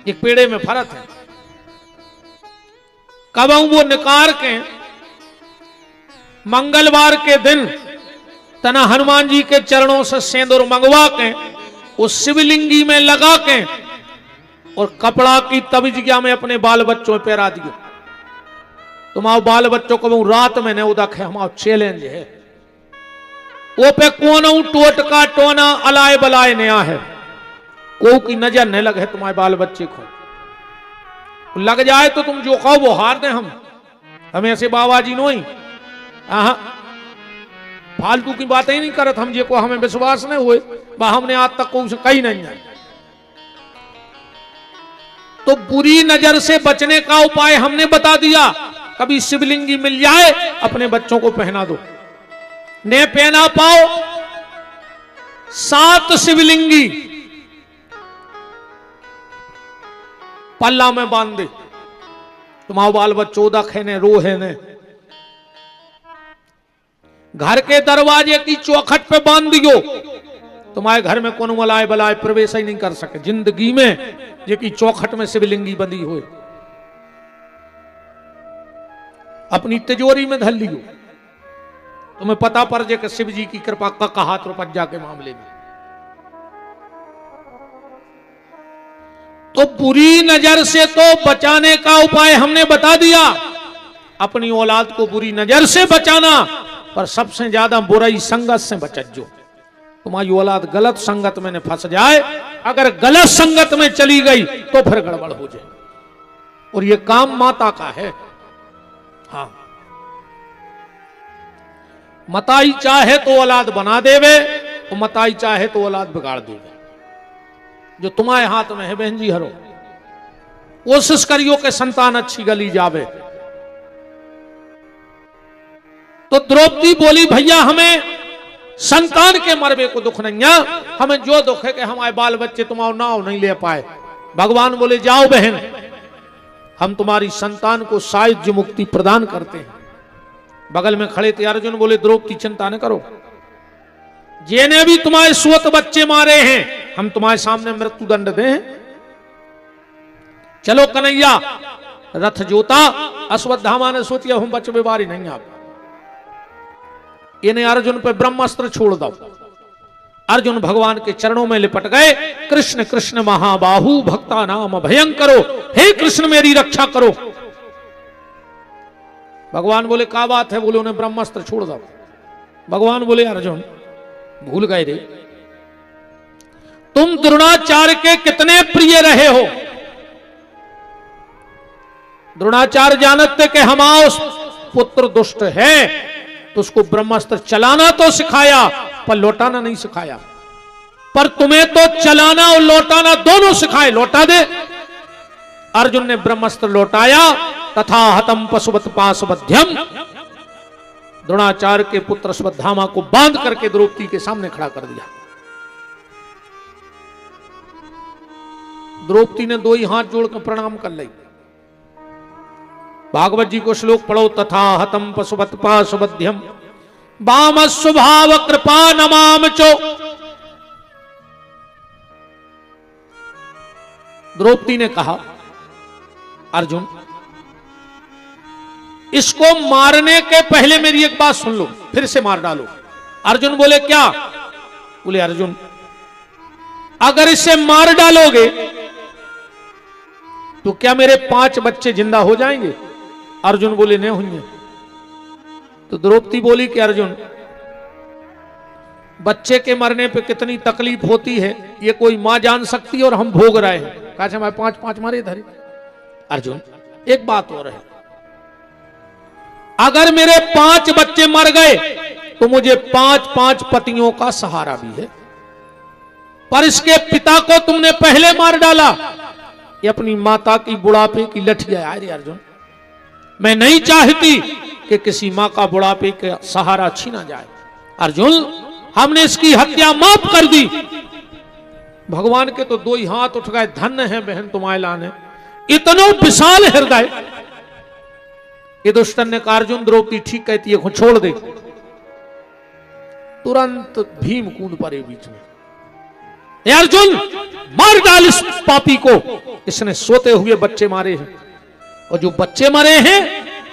एक पेड़े में फर्क है। कब वो निकार के मंगलवार के दिन तना हनुमान जी के चरणों से सेंदूर मंगवा के उस शिवलिंगी में लगा के और कपड़ा की तविजिया में अपने बाल बच्चों में पहरा दियो। तुम्हारे बाल बच्चों को रात में ने उदक है, हमारा चैलेंज है। वो पे कोना टोटका टोना अलाय बलाय नया है, को की नजर नहीं लगे तुम्हारे बाल बच्चे को। लग जाए तो तुम जो कहो वो हार दे। हम ऐसे बाबा जी नो ही फालतू की बातें ही नहीं करत हम, जे को हमें विश्वास नहीं हुए हमने आज तक को कहीं नहीं है। तो बुरी नजर से बचने का उपाय हमने बता दिया। कभी शिवलिंगी मिल जाए अपने बच्चों को पहना दो, ने पहना पाओ 7 शिवलिंगी पल्ला में बांध दे। तुम्हारा बाल बच्चों दखे ने रोहे ने घर के दरवाजे की चौखट पे बांध दियो। तुम्हारे घर में कौन मलाए बलाए प्रवेश ही नहीं कर सके जिंदगी में, ये की चौखट में शिवलिंगी बंधी हुए अपनी तिजोरी में धर लियो। तुम्हें पता पड़ जाए कि शिव जी की कृपा का कहा त्रिपज्जा के मामले में। तो बुरी नजर से तो बचाने का उपाय हमने बता दिया, अपनी औलाद को बुरी नजर से बचाना, पर सबसे ज्यादा बुराई संगत से बचत। जो तुम्हारी औलाद गलत संगत में न फंस जाए, अगर गलत संगत में चली गई तो फिर गड़बड़ हो जाए। और यह काम माता का है। हाँ, मताई चाहे तो औलाद बना देवे, तो मताई चाहे तो औलाद बिगाड़ देवे। जो तुम्हारे हाथ में है बहन जी, हरो कोशिश करियो कि संतान अच्छी गली जावे। तो द्रौपदी बोली भैया हमें संतान के मरबे को दुख नहीं है, हमें जो दुख है कि हमारे बाल बच्चे तुम्हारा नाव नहीं ले पाए। भगवान बोले जाओ बहन, हम तुम्हारी संतान को सायुज्य मुक्ति प्रदान करते हैं। बगल में खड़े थे अर्जुन, बोले द्रौपदी चिंता न करो, जिन्हें भी तुम्हारे सुत बच्चे मारे हैं हम तुम्हारे सामने मृत्यु दंड दें। चलो कन्हैया रथ जोता। अश्वत्थामा ने सोचिया हम बच बेवारी नहीं आप, इन्हें अर्जुन पे ब्रह्मास्त्र छोड़ दो। अर्जुन भगवान के चरणों में लिपट गए। कृष्ण कृष्ण महाबाहु भक्ता नाम भयंकरो, हे कृष्ण मेरी रक्षा करो। भगवान बोले क्या बात है? बोले उन्हें ब्रह्मास्त्र छोड़ दो। भगवान बोले अर्जुन भूल गए रे, तुम द्रोणाचार्य के कितने प्रिय रहे हो। द्रोणाचार्य जानते कि हमारा पुत्र दुष्ट है, तो उसको ब्रह्मास्त्र चलाना तो सिखाया पर लौटाना नहीं सिखाया। पर तुम्हें तो चलाना और लौटाना दोनों सिखाए, लौटा दे। अर्जुन ने ब्रह्मास्त्र लौटाया। तथा हतम पशुपत पाशबध्यम, द्रोणाचार्य के पुत्र अश्वत्थामा को बांध करके द्रौपदी के सामने खड़ा कर दिया। द्रौपदी ने दो ही हाथ जोड़कर प्रणाम कर ली। भागवत जी को श्लोक पढ़ो, तथा हतम पशुपत पाशबध्यम वाम स्वभाव कृपा नमाम चो। द्रौपदी ने कहा अर्जुन इसको मारने के पहले मेरी एक बात सुन लो, फिर से मार डालो। अर्जुन बोले क्या? बोले अर्जुन अगर इसे मार डालोगे तो क्या मेरे 5 बच्चे जिंदा हो जाएंगे? अर्जुन बोले नहीं होंगे। तो द्रौपदी बोली कि अर्जुन बच्चे के मरने पे कितनी तकलीफ होती है ये कोई मां जान सकती है, और हम भोग रहे हैं। कहा हमारे 5 मारे धरे। अर्जुन एक बात और है, अगर मेरे 5 बच्चे मर गए तो मुझे 5 पतियों का सहारा भी है, पर इसके पिता को तुमने पहले मार डाला। ये अपनी माता की बुढ़ापे की लठिया है। अर्जुन मैं नहीं चाहती कि किसी मां का बुढ़ापे का सहारा छीना जाए। अर्जुन हमने इसकी हत्या माफ कर दी। भगवान के तो 2 ही हाथ उठ गए, धन्य है बहन तुम्हारे लाने, इतना विशाल हृदय। ये दुष्टन ने कहा अर्जुन द्रौपदी ठीक कहती है, छोड़ दे। तुरंत भीम कूद पड़े बीच में। ए अर्जुन, मार डाल इस पापी को, इसने सोते हुए बच्चे मारे हैं। और जो बच्चे मरे हैं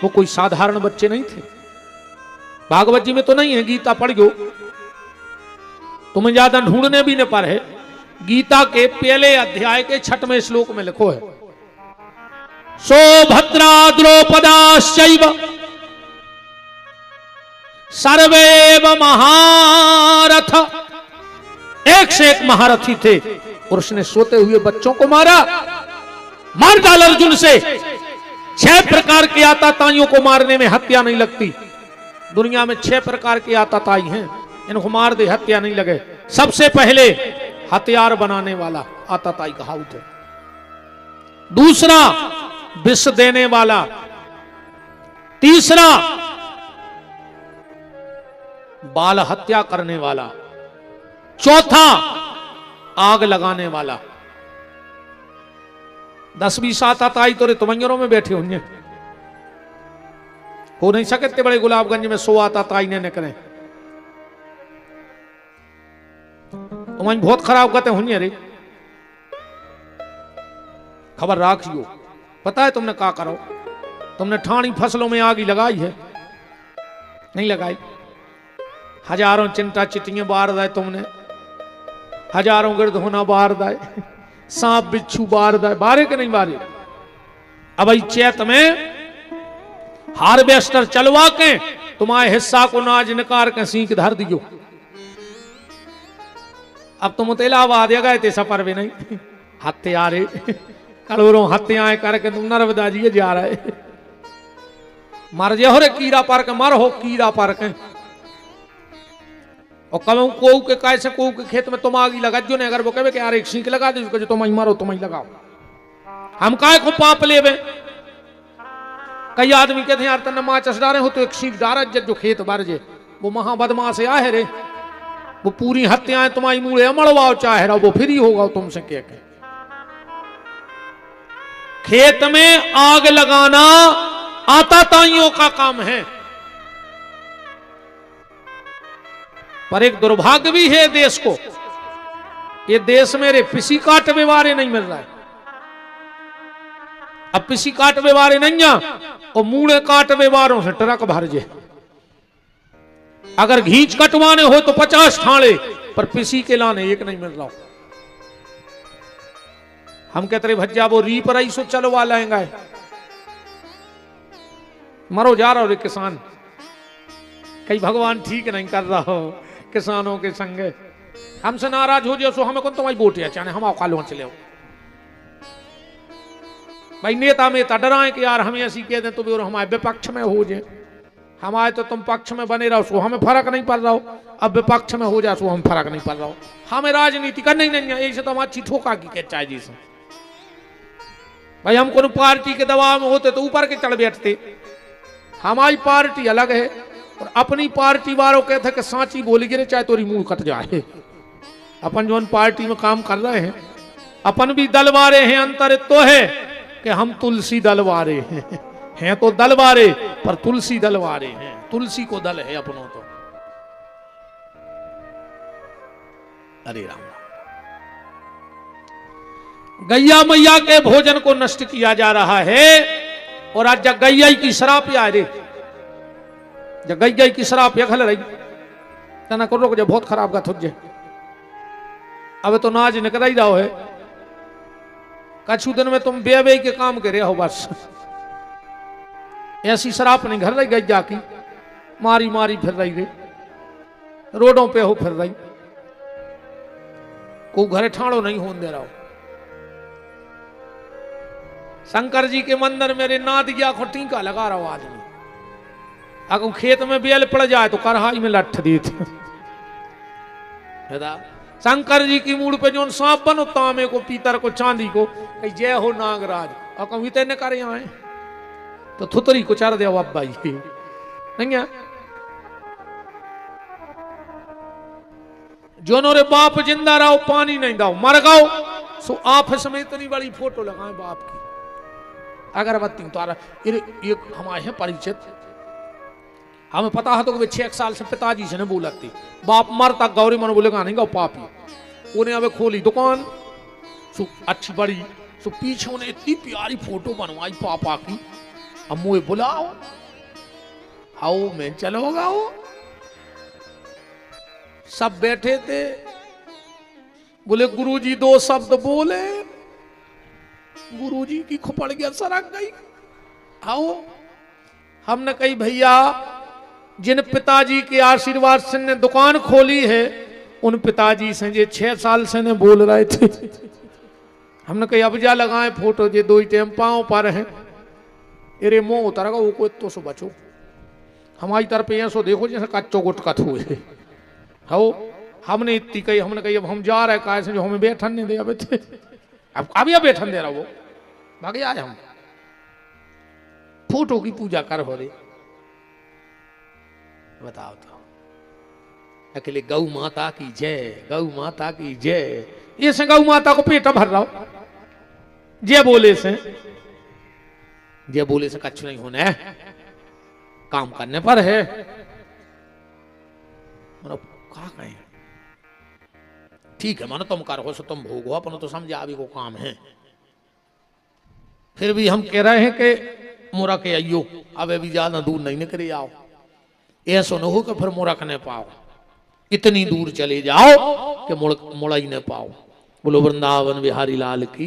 वो कोई साधारण बच्चे नहीं थे। भागवत जी में तो नहीं है, गीता पढ़ गो, तुम्हें ज्यादा ढूंढने भी न पर है। गीता के पहले अध्याय के 6वें श्लोक में लिखो है, सौभद्रा द्रौपदाश्चैव सर्वेव महारथ, एक से एक महारथी थे और उसने सोते हुए बच्चों को मारा। मार डाल अर्जुन से। 6 प्रकार के आताताइयों को मारने में हत्या नहीं लगती। दुनिया में 6 प्रकार के आताताई हैं, इनको मार दे हत्या नहीं लगे। सबसे पहले हथियार बनाने वाला आताताई कहावत है। दूसरा विष देने वाला। तीसरा बाल हत्या करने वाला। चौथा आग लगाने वाला। 10-20 आताताई तो रितमंजरों में बैठे होंगे, हो नहीं सकते बड़े गुलाबगंज में 100 आताताई ने निकले। तुम्हारी बहुत खराब कहते होंगे रे, खबर राखियो। पता है तुमने क्या करो? तुमने ठाणी फसलों में आग लगाई है? नहीं लगाई। हजारों चिंता चिट्टियां बार दाए तुमने, हजारों गिरद होना बार दाए, सांप बिच्छू बार दाए, बारे के नहीं बारे? अब चैत में हार्वेस्टर चलवा के तुम्हारे हिस्सा को नाज निकाल के सीख धर दियो। अब तुम इलाहाबाद गए थे सफर में नहीं, हत्यारे करोड़ों हत्याएं करके तुम नर्मदा जी जा रहे। मर जे हो रे कीड़ा पार के, मर हो कीड़ा पार के। और कहूं को के कैसे को के खेत में तुम आगी लगा जो नहीं, अगर वो कहे कि यार एक सीख लगा दे जो तुम मारो तुम ही लगाओ, हम काय को पाप लेवे। कई आदमी कहते हैं यार तन्ने माचस डारे हो तो एक सीख डारा जो खेत भर जे, वो महाबदमाश आ है रे, वो पूरी हत्याएं तुम्हारी मूड़े अमड़वाओ चाहे रहो, वो फ्री होगा तुमसे कह के। खेत में आग लगाना आताताइयों का काम है। पर एक दुर्भाग्य भी है देश को, ये देश मेरे पिसी काट व्यवहारे नहीं मिल रहा है। अब पिसी काट व्यवहारे नहीं है और मूड़े काट व्यवहारों से ट्रक भर जे। अगर घींच कटवाने हो तो 50 ठाणे, पर पिसी के लाने एक नहीं मिल रहा। हम कहते रहे भज्जा वो री पर सो चलवा लाएंगे। मरो जा रहा हो रे किसान, कहीं भगवान ठीक नहीं कर रहा हो किसानों के संगे। हमसे नाराज हो जाओ सो हमें कौन तुम्हारी वोट है, चाहे हम कालों चले हो। भाई नेता में डराए कि यार हमें ऐसी कह दें तो भी और हमारे विपक्ष में हो जाए, हमारे तो तुम पक्ष में बने रहो सो हमें फर्क नहीं पड़ रहा हो, अब विपक्ष में हो जाए सो हम फर्क नहीं पड़ रहा हो। हमें राजनीति करनी नहीं है, ऐसे तो हम अच्छी ठोका की के चाहिए से। भाई हम कोनो पार्टी के दबाव में होते तो ऊपर के चढ़ बैठते। हमारी पार्टी अलग है और अपनी पार्टी वालों कहते कि सांची बोली गिरे चाहे तोरी मुंह कट जाए। अपन जो पार्टी में काम कर रहे हैं, अपन भी दलवारे हैं। अंतर तो है कि हम तुलसी दलवारे हैं तो दलवारे, पर तुलसी दलवारे हैं, तुलसी को दल है अपनों तो। अरे राम, गैया मैया के भोजन को नष्ट किया जा रहा है। और आज जब गैया की शराब आ रे, जब गैया की शराब खल रही तना करो जब बहुत खराब का थुजे। अब तो नाज निकल ही रहा है, कछु दिन में तुम बे के काम करे हो बस। ऐसी शराब नहीं घर रही गैया की, मारी मारी फिर रही रे, रोडों पे हो फिर रही, को घरे ठाणो नहीं होने दे रहा हो। शंकर जी के मंदिर मेरे नाद गया को टीका लगा रहा हो आदमी। अगर खेत में बेल पड़ जाए तो कढ़ाई में लठ देते। शंकर जी की मूड पे जो सांप बनो, तांबे को पीतर को चांदी को, जय हो नागराज, और कभी तेने करे आए तो थुतरी को चढ़ दे अब भाई नहीं है। जो नोरे बाप जिंदा रहो पानी नहीं दाओ, मर गाओ सो ऑफिस में इतनी बड़ी फोटो लगाए बाप की, अगरबत्ती उतारा। एक हमारे हैं परिचित, हमें पता है तो कि 6 साल से पिताजी से नहीं बोलती, बाप मरता गौरी मन बोलेगा नहीं गाओ पापी, उन्हें अब खोली दुकान, सो अच्छी बड़ी, सो पीछे उन्हें इतनी प्यारी फोटो बनवाई पापा की। अब मुझे बुलाओ, आओ मैं चलोगा हो। सब बैठे थे, बोले गुरुजी दो शब्द बोले, गुरुजी की खुपड़ गया, सरक गई। आओ, हमने कही भैया जिन पिताजी के आशीर्वाद से ने दुकान खोली है, उन पिताजी से जे 6 साल से ने बोल रहे थे। हमने कही अब जा लगाए फोटो, जे 2 टाइम पांव पर है। अरे मुंह उतर वो को तो सो बचो, हमारी तरफ ऐसो देखो जैसे कच्चो गुटकत हुए हो। हमने इतनी कही, हमने कही अब हम जा रहे काय से जो हमें बैठन नहीं दे। अब थे अब या बैठन दे रहा वो, भागे आए हम। फोटो की पूजा कर हो रही, बताओ तो। अकेले गौ माता की जय, गौ माता की जय, ये से गौ माता को पेट भर रहा हो। जय बोले से, जय बोले से कच्छ नहीं होना है, काम करने पर है। कहा कहें ठीक है, मानो तुम करो सो तुम भोगो, अपन तो समझा अभी को काम है। फिर भी हम कह रहे हैं कि मोरा के आइयो, अब अभी ज्यादा दूर नहीं निकले आओ। ऐसा न हो कि फिर मोरा न पाओ, इतनी दूर चले जाओ कि मुड़ा ही न पाओ। बोलो वृंदावन बिहारी लाल की।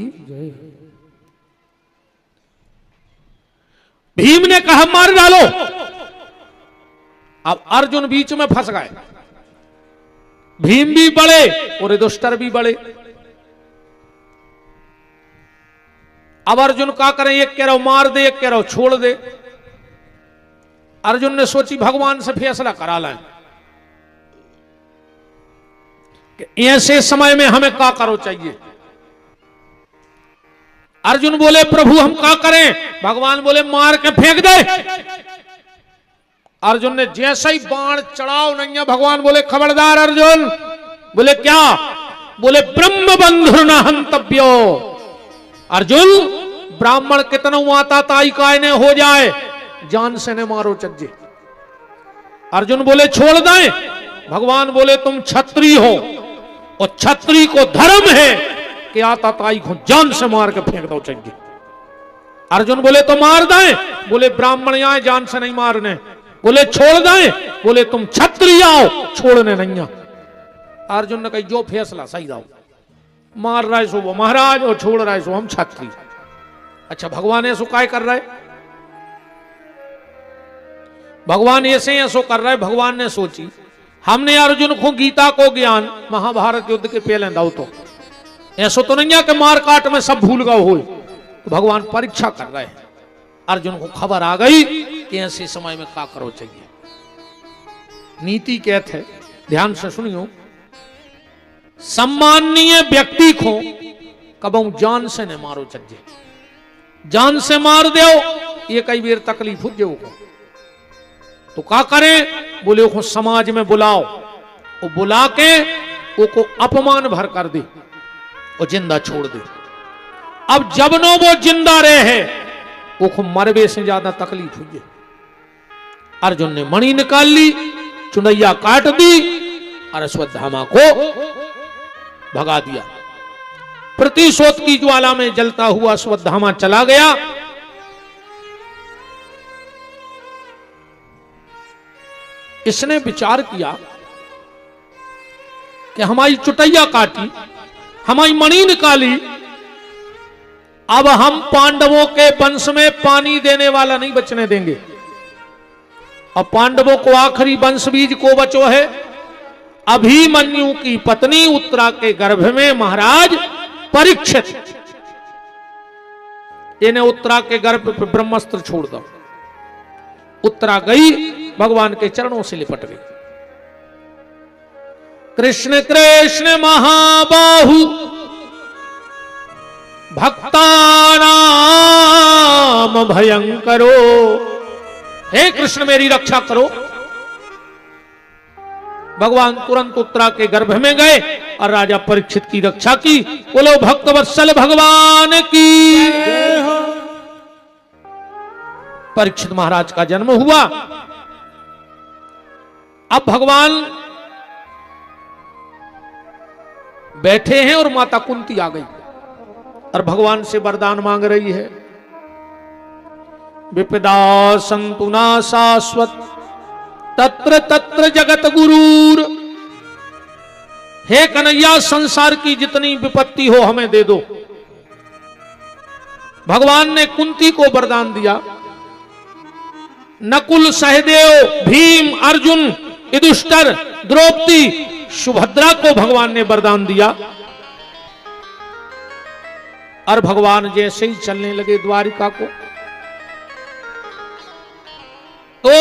भीम ने कहा मार डालो। अब अर्जुन बीच में फंस गए, भीम भी बड़े और युधिष्ठिर भी बड़े। अब अर्जुन क्या करें, एक कह रहा मार दे, एक कह रहा छोड़ दे। अर्जुन ने सोची भगवान से फैसला करा लें कि ऐसे समय में हमें क्या करो चाहिए। अर्जुन बोले प्रभु हम क्या करें, भगवान बोले मार के फेंक दे। अर्जुन ने जैसे ही बाण चढ़ाओ नहीं, भगवान बोले खबरदार अर्जुन। बोले क्या, बोले ब्रह्म बंधु न हंतव्यो। अर्जुन ब्राह्मण कितना आता ताई काय ने हो जाए, जान से ने मारो चज्जे। अर्जुन बोले छोड़ दे। भगवान बोले तुम क्षत्रिय हो और क्षत्रिय को धर्म है कि आता ताई को जान से मार के फेंक दो चज्जे। अर्जुन बोले तो मार दे। बोले ब्राह्मण आए जान से नहीं मारने। बोले छोड़ दे। बोले तुम क्षत्रिय आओ, छोड़ने नहीं। अर्जुन ने कही जो फैसला सही रहो, मार रहा है सो वो महाराज और छोड़ रहा है सो हम क्षत्रिय। अच्छा भगवान ऐसो काय कर रहा है, भगवान ऐसे ऐसो कर रहा है। भगवान ने सोची हमने अर्जुन को गीता को ज्ञान महाभारत युद्ध के पहले दाऊ, तो ऐसो तो नहीं है कि मार काट में सब भूल गए हो। तो भगवान परीक्षा कर रहे हैं। अर्जुन को खबर आ गई कि ऐसे समय में क्या करो चाहिए। नीति कहते है, ध्यान से सुनियो, सम्माननीय व्यक्ति को कबू जान से न मारो चज्जे। जान से मार दो ये कई बार तकलीफ हो जाओ तो क्या करें, बोले वो समाज में बुलाओ, वो बुला के वो को अपमान भर कर दे और जिंदा छोड़ दे। अब जब नो वो जिंदा रहे है वो को मरवे से ज्यादा तकलीफ हुई है। अर्जुन ने मणि निकाल ली, चुनैया काट दी और अश्वत्थामा को भगा दिया। प्रतिशोध की ज्वाला में जलता हुआ अश्वत्थामा चला गया। इसने विचार किया कि हमारी चुटैया काटी, हमारी मणि निकाली, अब हम पांडवों के वंश में पानी देने वाला नहीं बचने देंगे। अब पांडवों को आखिरी वंश बीज को बचो है अभिमन्यु की पत्नी उत्तरा के गर्भ में महाराज परीक्षित। इन्हें उत्तरा के गर्भ पर ब्रह्मास्त्र छोड़ दो। उत्तरा गई, भगवान के चरणों से लिपट गई। कृष्ण कृष्ण महाबाहु भक्तानाम भयंकरो, हे कृष्ण मेरी रक्षा करो। भगवान तुरंत उत्तरा के गर्भ में गए और राजा परीक्षित की रक्षा की। बोलो भक्त वत्सल भगवान की। परीक्षित महाराज का जन्म हुआ। अब भगवान बैठे हैं और माता कुंती आ गई और भगवान से वरदान मांग रही है। विपदा संतुना शाश्वत तत्र तत्र जगत गुरूर। हे कन्हैया, संसार की जितनी विपत्ति हो हमें दे दो। भगवान ने कुंती को वरदान दिया। नकुल, सहदेव, भीम, अर्जुन, युधिष्ठिर, द्रौपदी, सुभद्रा को भगवान ने वरदान दिया। और भगवान जैसे ही चलने लगे द्वारिका को, तो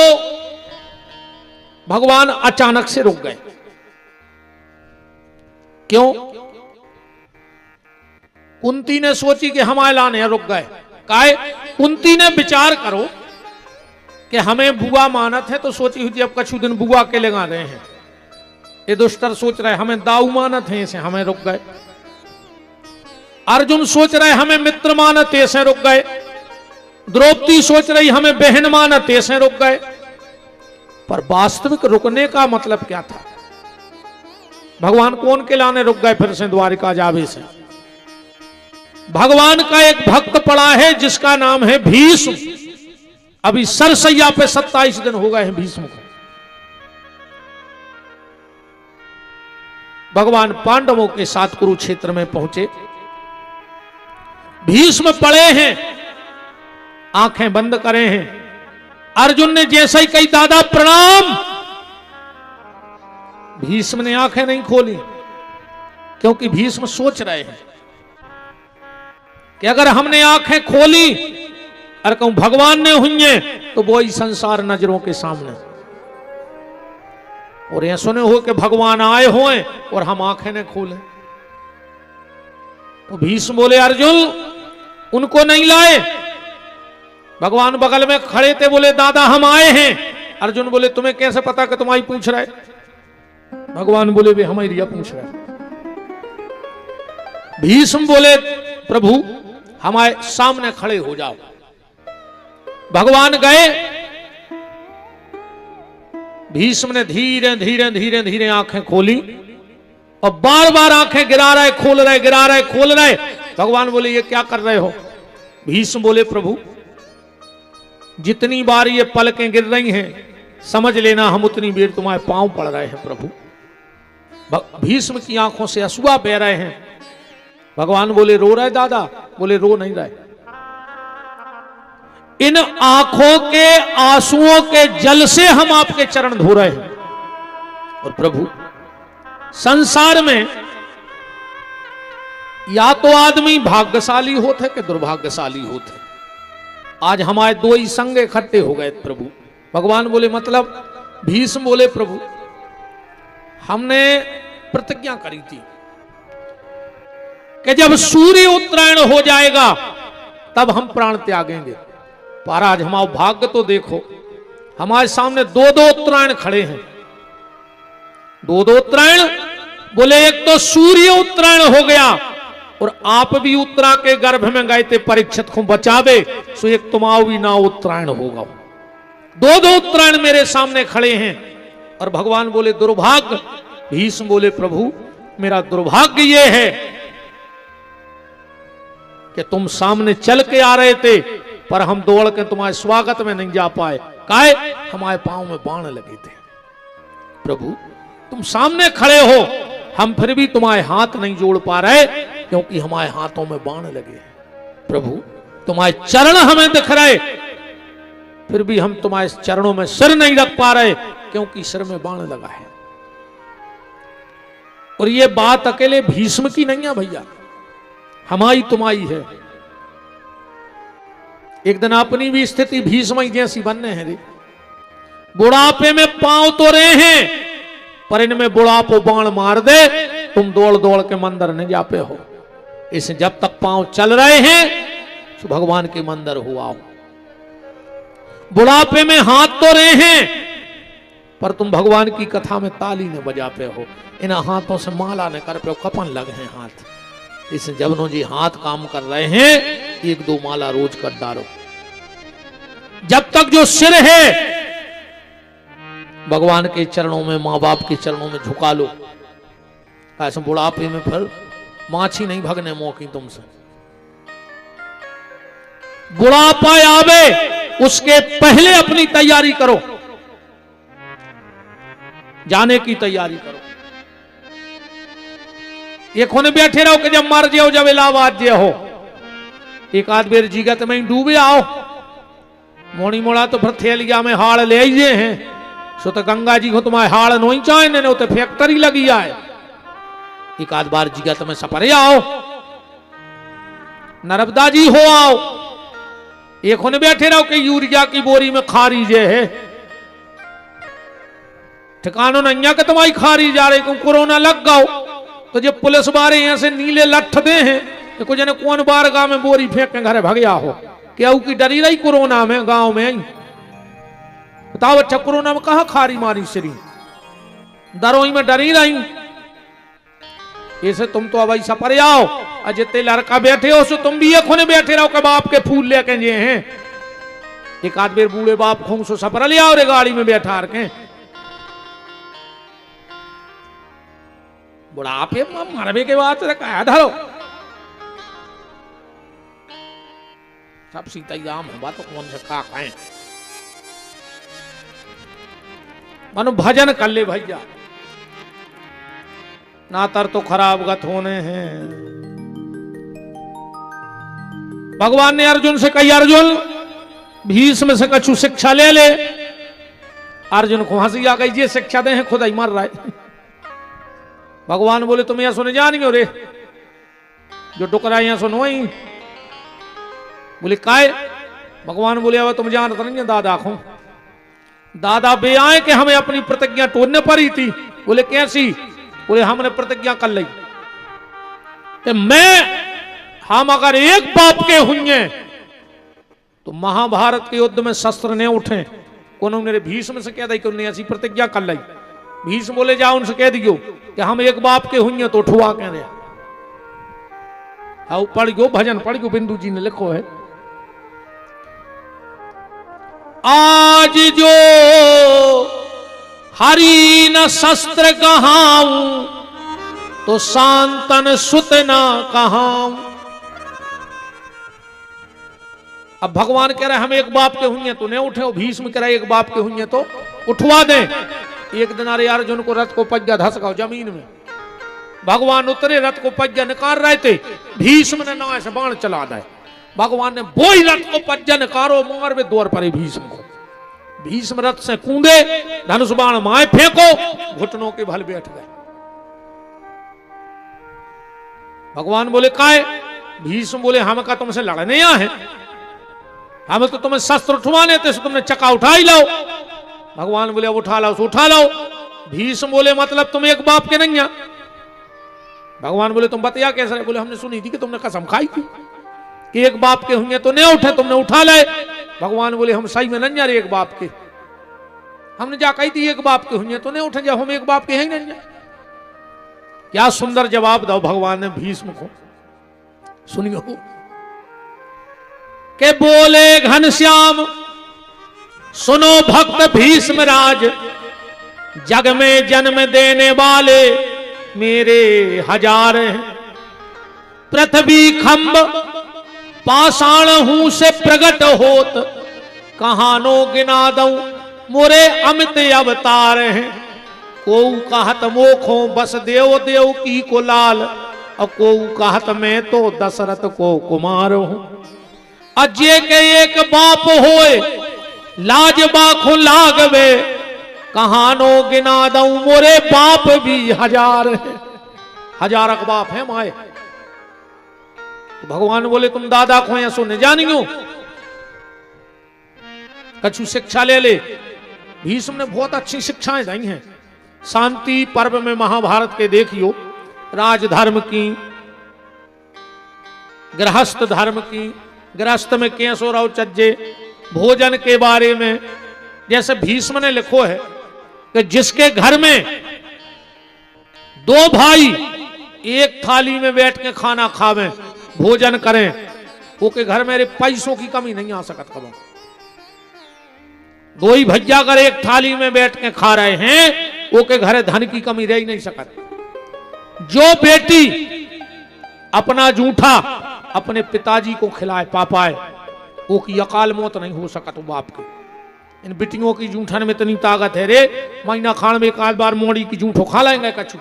भगवान अचानक से रुक गए। क्यों? कुंती ने सोची कि हम लाने रुक गए। काहे? कुंती ने विचार करो कि हमें बुआ मानत है, तो सोची हुई अब कछु दिन बुआ के लगा रहे हैं। ये दुष्टर सोच रहे हमें दाऊ मानत है, इसे हमें रुक गए। अर्जुन सोच रहे हमें मित्र मानत, ऐसे रुक गए। द्रौपदी सोच रही हमें बहन मानत, ऐसे रुक गए। पर वास्तविक रुकने का मतलब क्या था? भगवान कौन के लाने रुक गए फिर से द्वारिका जावे से? भगवान का एक भक्त पड़ा है जिसका नाम है भीष्म। अभी सरसैया पे 27 दिन हो गए हैं भीष्म को। भगवान पांडवों के साथ कुरुक्षेत्र में पहुंचे। भीष्म पड़े हैं, आंखें बंद करे हैं। अर्जुन ने जैसे ही कही दादा प्रणाम, भीष्म ने आंखें नहीं खोली, क्योंकि भीष्म सोच रहे हैं कि अगर हमने आंखें खोली और कहूं भगवान ने हुई है, तो वो ही संसार नजरों के सामने। और यह सुने हो कि भगवान आए हुए और हम आंखें न खोले। तो भीष्म बोले अर्जुन उनको नहीं लाए। भगवान बगल में खड़े थे, बोले दादा हम आए हैं। अर्जुन बोले तुम्हें कैसे पता कि तुम्हारी पूछ रहे? भगवान बोले वे हमारी रिया पूछ रहे। भीष्म बोले प्रभु हमारे सामने खड़े हो जाओ। भगवान गए। भीष्म ने धीरे धीरे धीरे धीरे आंखें खोली और बार बार आंखें गिरा रहे, खोल रहे, गिरा रहे, खोल रहे। भगवान बोले ये क्या कर रहे हो? भीष्म बोले प्रभु जितनी बार ये पलकें गिर रही हैं, समझ लेना हम उतनी देर तुम्हारे पांव पड़ रहे हैं प्रभु। भीष्म की आंखों से अश्रु बह रहे हैं। भगवान बोले रो रहे दादा? बोले रो नहीं रहे। इन आंखों के आंसुओं के जल से हम आपके चरण धो रहे हैं। और प्रभु संसार में या तो आदमी भाग्यशाली होते कि दुर्भाग्यशाली होते। आज हमारे दो ही संग इकट्ठे हो गए प्रभु। भगवान बोले मतलब? भीष्म बोले प्रभु हमने प्रतिज्ञा करी थी कि जब सूर्य उत्तरायण हो जाएगा तब हम प्राण त्यागेंगे। पर आज हमारा भाग्य तो देखो, हमारे सामने दो दो उत्तरायण खड़े हैं। दो दो उत्तरायण बोले एक तो सूर्य उत्तरायण हो गया और आप भी उत्तरा के गर्भ में गए थे परीक्षित को बचावे, सो एक तुम्हारा भी ना उत्तरायण होगा। दो दो उत्तरायण मेरे सामने खड़े हैं। और भगवान बोले दुर्भाग्य। भीष्म बोले प्रभु मेरा दुर्भाग्य ये है कि तुम सामने चल के आ रहे थे पर हम दौड़ के तुम्हारे स्वागत में नहीं जा पाए। काहे? हमारे पांव में बाण लगे थे। प्रभु तुम सामने खड़े हो, हम फिर भी तुम्हारे हाथ नहीं जोड़ पा रहे क्योंकि हमारे हाथों में बाण लगे हैं। प्रभु तुम्हारे चरण हमें दिख रहे, फिर भी हम तुम्हारे चरणों में सिर नहीं रख पा रहे क्योंकि सिर में बाण लगा है। और ये बात अकेले भीष्म की नहीं है भैया, हमारी तुम्हारी है। एक दिन अपनी भी स्थिति भीष्म जैसी बनने है। बुढ़ापे में पांव तो रहे हैं पर इनमें बुढ़ापो बाण मार दे, तुम दौड़ दौड़ के मंदिर नहीं जा पे हो। इसे जब तक पांव चल रहे हैं तो भगवान के मंदिर हो आओ। बुढ़ापे में हाथ तो रहे हैं पर तुम भगवान की कथा में ताली न बजा पे हो। इन हाथों से माला न कर पे हो, कपन लगे हैं हाथ। इस जबनों जी हाथ काम कर रहे हैं, एक दो माला रोज कर डालो। जब तक जो सिर है भगवान के चरणों में, मां बाप के चरणों में झुका लो। ऐसे बुढ़ापे में फिर माछी नहीं भगने मौकी तुमसे। बुढ़ापा आवे उसके पहले अपनी तैयारी करो, जाने की तैयारी करो। ये खोने बैठे रहो कि जब मर जाओ, जब इलाहाबाद जे हो, एक आध बेर जीगत में डूबे आओ, मोड़ी मोड़ा तो फिर थैलिया में हाड़ ले आइए हैं। सो तो गंगा जी को तुम्हारे हाड़ नहीं चाहे ने, तो फैक्ट्री लगी आए। एक आध बार जीगत में सपरे आओ, नर्मदा जी हो आओ। एक होने बैठे रहो कि यूरिया की बोरी में खारी जे है, ठिकानों नहीं कि तुम्हारी खारी जा रही, तुम कोरोना लग गओ तो जब पुलिस बारे यहां से नीले लठ दे हैं तो कुछ ने कौन बार गांव में बोरी फेंक के घर भगया हो, क्या की डरी रही कोरोना में गांव में आई? बताओ अच्छा, कोरोना में कहा खारी मारी श्री, दरोई में डरी रही। ऐसे तुम तो अब ऐसा पर आओ, जितने लड़का बैठे हो सो तुम भी एक होने बैठे रहो कि बाप के फूल लेके जे हैं। एक आध बेर बूढ़े बाप खूं सो सपर ले आओ रे गाड़ी में बैठा रखे। बुढ़ापे मरबे के बाद कहा धरो सब सीताराम है, तो कौन से का खाएं। मानो भजन कर ले भैया, नातर तो खराब गत होने हैं। भगवान ने अर्जुन से कही, अर्जुन भीष्म से कछु शिक्षा ले ले। अर्जुन को हंसी आ गई, ये शिक्षा दे खुद ही मर रहा है। भगवान बोले तुम यहां सुने जानी हो रे, जो टुकरा यहां सुनो ही। बोले काय? भगवान बोले अब तुम जानते नहीं दादा को, दादा बे आए कि हमें अपनी प्रतिज्ञा तोड़ने पड़ी थी। बोले कैसी? बोले हमने प्रतिज्ञा कर ली कि हम अगर एक बाप के हुए तो महाभारत के युद्ध में शस्त्र नहीं उठे। उन्होंने भीष्म से कह दी कि उन्हें ऐसी प्रतिज्ञा कर ली। भीष्म बोले जाओ उनसे कह दियो कि हम एक बाप के हुए तो उठवा कह रहे। हाँ पढ़ गयो, भजन पढ़ गयो, बिंदु जी ने लिखो है, आज जो हरि न शस्त्र कहाऊं तो शांतन सुत न कहाऊं। अब भगवान कह रहे हम एक बाप के हुए तो नहीं उठे, भीष्म कह रहे एक बाप के हुए तो उठवा दें। एक दिन अरे अर्जुन को रथ को पज्जा धसकाओ जमीन में, भगवान उतरे रथ को पज्जा निकाल रहे थे, भीष्म ने ना ऐसे बाण चला दे। भगवान ने बोई रथ को पज्जा निकालो, मार में दौड़ पड़े भीष्म को। भीष्म रथ से कूदे, धनुष बाण माए फेंको, घुटनों के भल बैठ गए। भगवान बोले काय? भीष्म बोले हम का तुमसे लड़ने आए, हम तो तुम्हें शस्त्र उठवाने थे, तुमने चक्का उठा ही लाओ। भगवान बोले उठा लाओ, उठा लाओ। भीष्म बोले मतलब तुम एक बाप के नहीं। भगवान बोले तुम बतिया कैसे? बोले हमने सुनी थी कि तुमने कसम खाई थी कि एक बाप के हुए तो नहीं उठे, तुमने उठा लाए। भगवान बोले हम सही में नहीं एक बाप के, हमने जा कही थी एक बाप के हुए तो नहीं उठे, जब हम एक बाप के हैं नहीं। क्या सुंदर जवाब दो भगवान ने भीष्म को, सुनियो के बोले घनश्याम सुनो भक्त भीष्म राज, जग में जन्म देने वाले मेरे हजार हैं। पृथ्वी खंब पाषाण हूं से प्रगट होत, कहानो गिना दऊं मोरे अमित अवतार हैं। को कहत मोखो बस देव देव की को लाल, और को कहत मैं तो दशरथ को कुमार हूं। अजय के एक बाप होए लाज बाखो लागवे, कहानो गिना दऊं मोरे बाप भी हजार है। हजारक बाप है माए। तो भगवान बोले तुम दादा को या सुनने जानियो, कछु शिक्षा ले ले। भीष्म ने बहुत अच्छी शिक्षाएं दी हैं। शांति पर्व में महाभारत के देखियो, राजधर्म की, गृहस्थ धर्म की, गृहस्थ में कैसो रहो चज्जे, भोजन के बारे में। जैसे भीष्म ने लिखो है कि जिसके घर में दो भाई एक थाली में बैठ के खाना खावें, भोजन करें, वो के घर में पैसों की कमी नहीं आ सकत कब। दो ही भैया अगर एक थाली में बैठ के खा रहे हैं, वो के घर धन की कमी रह ही नहीं सकत। जो बेटी अपना जूठा अपने पिताजी को खिलाए पापाए, वो की अकाल मौत नहीं हो सका तो बाप की। इन बिटियों की जूठन में इतनी ताकत है रे, महीना खान में एक आध बार मोड़ी की जूठो खा लेंगे कछु,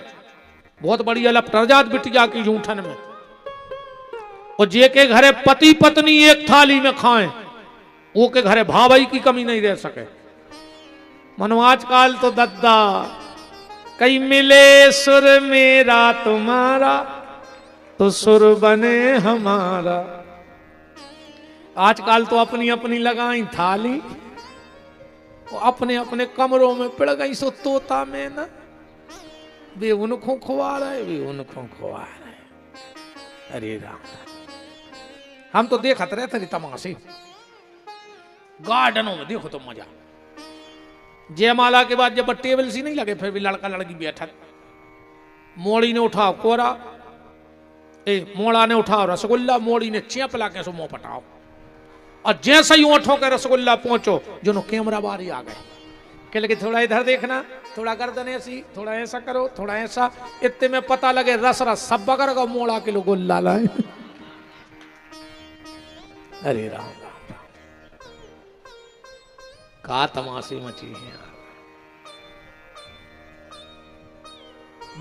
बहुत बड़ी अलप टरजात बिटिया की जूठन में। और जे के घरे पति पत्नी एक थाली में खाएं, वो के घरे भाई की कमी नहीं रह सके। मनो आजकल तो दद्दा कई मिले सुर मेरा तुम्हारा तो सुर बने हमारा। आजकल तो अपनी अपनी लगाई थाली, अपने अपने कमरों में पिड़ गई सो तोता में ना, वे उनको खुआ रहे, वे उनको खुआ रहे। अरे राम, हम तो देखते रहते थे तमाशे गार्डनों में, देखो तो मजा। जयमाला के बाद जब टेबल सी नहीं लगे, फिर भी लड़का लड़की बैठा, मोड़ी ने उठाओ कोरा, मोड़ा ने उठाओ रसगुल्ला, मोड़ी ने चेप ला के सो मुंह पटाओ, और जैसे ही ओठों के रसगुल्ला पहुंचो जो कैमरा बारी आ गए, कह लगे थोड़ा इधर देखना, थोड़ा गर्दन ऐसी, थोड़ा ऐसा करो, थोड़ा ऐसा, इतने में पता लगे रस रस सब बगर का मोड़ा के लोग गुल्ला लाए। अरे राम राम राम, का तमाशे मची है यार।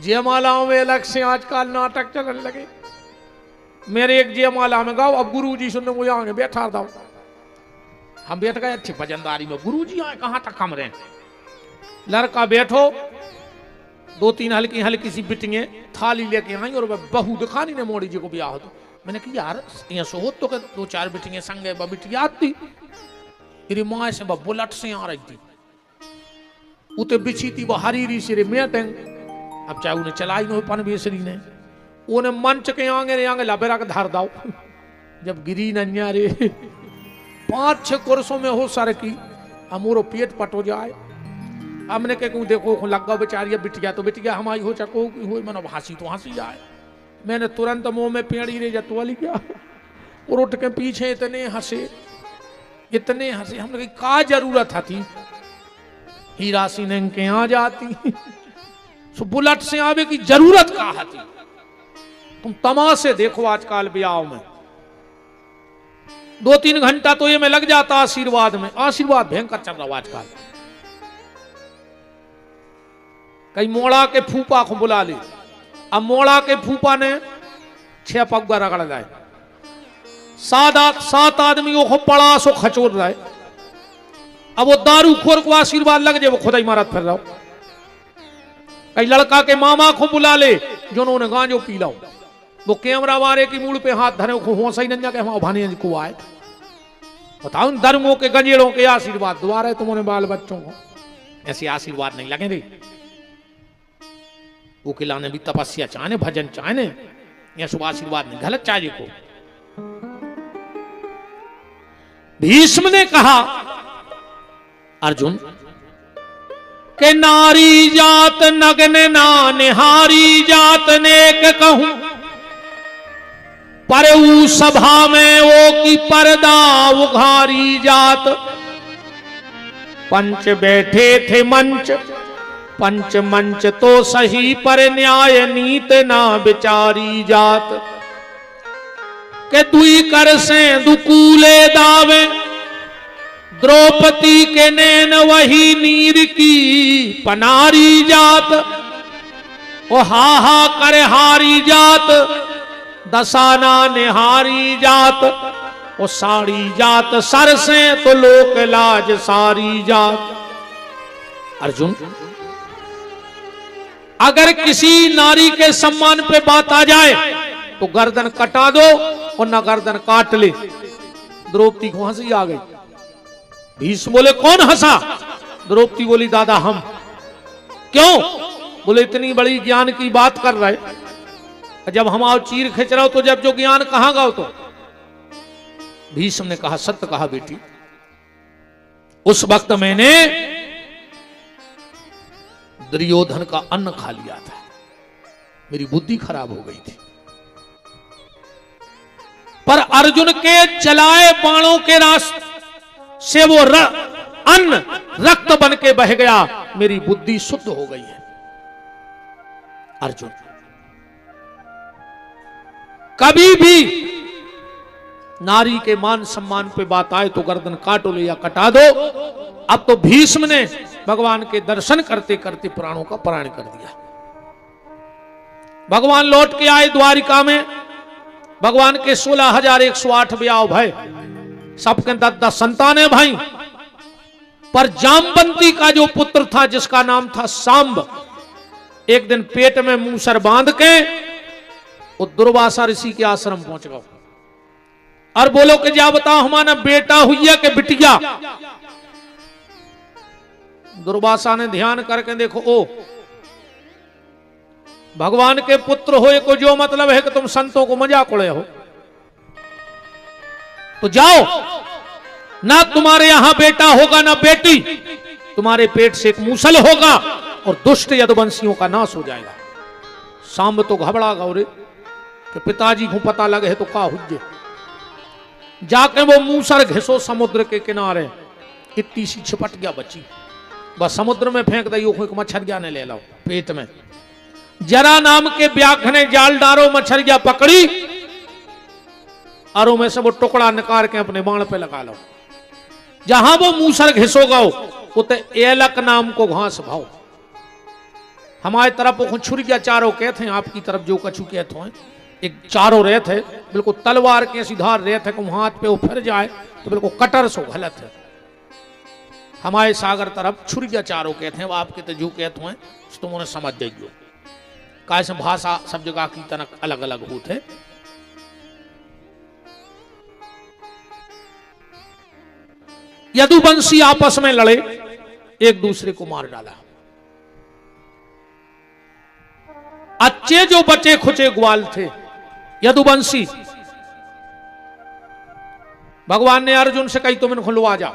जयमालाओं में अलग से आजकल नाटक चलने लगे। मेरे एक जयमाला में गाओ, अब गुरुजी सुनने मुझे आगे बैठा दो, हम बैठ गए अच्छी भजनदारी में, गुरुजी आए कहां तक हम रहे। लड़का बैठो, दो तीन हल्की हल्की सी बिटियां थाली लेके आई, और बहू दिखानी ने मोड़ी जी को ब्याह हो। तो मैंने कहा यार यहाँ सो तो के दो चार बिटियां संगे बिटिया आती, मेरी माँ से बुलट से आ रही थी, उते बिछी थी वो हरी री सिरे मेटेंग। अब चाहे उन्हें चलाई न पन बेसरी ने, उन्हें मंच के आगे लबेरा के धार दाओ, जब गिरी नन्या रे 5-6 कोर्सों में हो सर की, अमूरो पेट पटो जाए। हमने कहूँ देखो लग बेचारी बिटिया, तो बिटिया हमारी हो चको हो, मनो हंसी तो हंसी जाए। मैंने तुरंत मुंह में पेड़ी रे जतवाली क्या, और उठ के पीछे इतने हंसे, इतने हंसे। हमने कही का जरूरत थी, हीरा सिंह के आ जाती, सो बुलेट से आवे की जरूरत कहा थी। तुम तमाशे देखो आजकल ब्याह में, 2-3 घंटा तो ये में लग जाता आशीर्वाद में। आशीर्वाद भयंकर चल रहा आजकल। कई मोड़ा के फूफा को बुला ले, अब मोड़ा के फूफा ने 6 पग्गा रगड़ लाए, 7 आदमियों को पड़ा सो खचोर रहा है। अब वो दारू खोर को आशीर्वाद लग जाए, वो खुदा ही मारत फिर रहा। कई लड़का के मामा को बुला ले जो उन्होंने गांजो पी लाओ, वो कैमरा वाले की मूड पे हाथ धरे को होश ही नहीं के हम भाने को आए। बताओ धर्मों के गंजेड़ों के आशीर्वाद दुआ रहे तुम्हारे बाल बच्चों को, ऐसे आशीर्वाद नहीं लगे रे। वो किला ने भी तपस्या चाहने, भजन चाहने, या शुभ आशीर्वाद नहीं, गलत चाहिए को। भीष्म ने कहा अर्जुन के नारी जात नग्न ना निहारी जात नेक कहूं, पर ऊ सभा में वो की पर्दा उघारी जात। पंच बैठे थे मंच, पंच मंच तो सही, पर न्याय नीत ना विचारी जात। के दुई कर से दुकूले दावे, द्रौपदी के नैन वही नीर की पनारी जात। ओ हा हा करे हारी जात, दसाना निहारी जात। ओ साड़ी जात सर से तो लोक लाज सारी जात। अर्जुन, अगर किसी नारी के सम्मान पे बात आ जाए तो गर्दन कटा दो और ना गर्दन काट ले। द्रौपदी को हंसी आ गई। भीष्म बोले कौन हंसा? द्रौपदी बोली दादा हम। क्यों? बोले इतनी बड़ी ज्ञान की बात कर रहे, जब हम आओ चीर खींच रहे हो तो जब जो ज्ञान कहां गाओ। तो भीष्म ने कहा सत्य कहा बेटी, उस वक्त मैंने दुर्योधन का अन्न खा लिया था, मेरी बुद्धि खराब हो गई थी। पर अर्जुन के चलाए बाणों के रास्ते से वो अन्न रक्त बन के बह गया, मेरी बुद्धि शुद्ध हो गई है। अर्जुन, कभी भी नारी के मान सम्मान पे बात आए तो गर्दन काटो ले या कटा दो। अब तो भीष्म ने भगवान के दर्शन करते करते प्राणों का प्राण कर दिया। भगवान लौट के आए द्वारिका में। भगवान के 16,108 ब्याह भय, सबके 10-10 संतानें भाई। पर जामवंती का जो पुत्र था जिसका नाम था सांब, एक दिन पेट में मूसर बांध के वो दुर्वासा ऋषि के आश्रम पहुंच गया और बोलो कि जा बताओ हमारा बेटा हुई है कि बिटिया। दुर्वासा ने ध्यान करके देखो, ओ भगवान के पुत्र होए को जो मतलब है कि तुम संतों को मजाक उड़े हो, तो जाओ, ना तुम्हारे यहां बेटा होगा ना बेटी, तुम्हारे पेट से एक मूसल होगा और दुष्ट यदुवंशियों का नाश हो जाएगा। सांब तो घबरा गौरे कि पिताजी को पता लगे तो का हुज्जे। जाके वो मूसर घिसो समुद्र के किनारे, इतनी सी छिपट गया बची, बस समुद्र में फेंक दई, मच्छरिया ने ले लो पेट में। जरा नाम के व्याघ्र ने जाल डारो, मच्छरिया पकड़ी और में से वो टुकड़ा निकाल के अपने बाण पे लगा लो। जहां वो मूसर घिसोगा उते एलक नाम को घास भाव। हमारे तरफ वो छुरिया चारों कहते हैं, आपकी तरफ जो कछु कहते हैं, एक चारों रेत है, बिल्कुल तलवार के सीधार रेत है कि हाथ पे वो फिर जाए तो बिल्कुल कटर सो गलत है। हमारे सागर तरफ छुरिया चारों कहते हैं, वो आपके तो जो कहते हैं तुम उन्हें समझ जाइयो। कैसे भाषा सब जगह की तरह अलग अलग होते। यदुवंशी आपस में लड़े, एक दूसरे को मार डाला। अच्छे जो बचे खुचे ग्वाल थे यदुवंशी, भगवान ने अर्जुन से कही तुम इनको लुआ जा।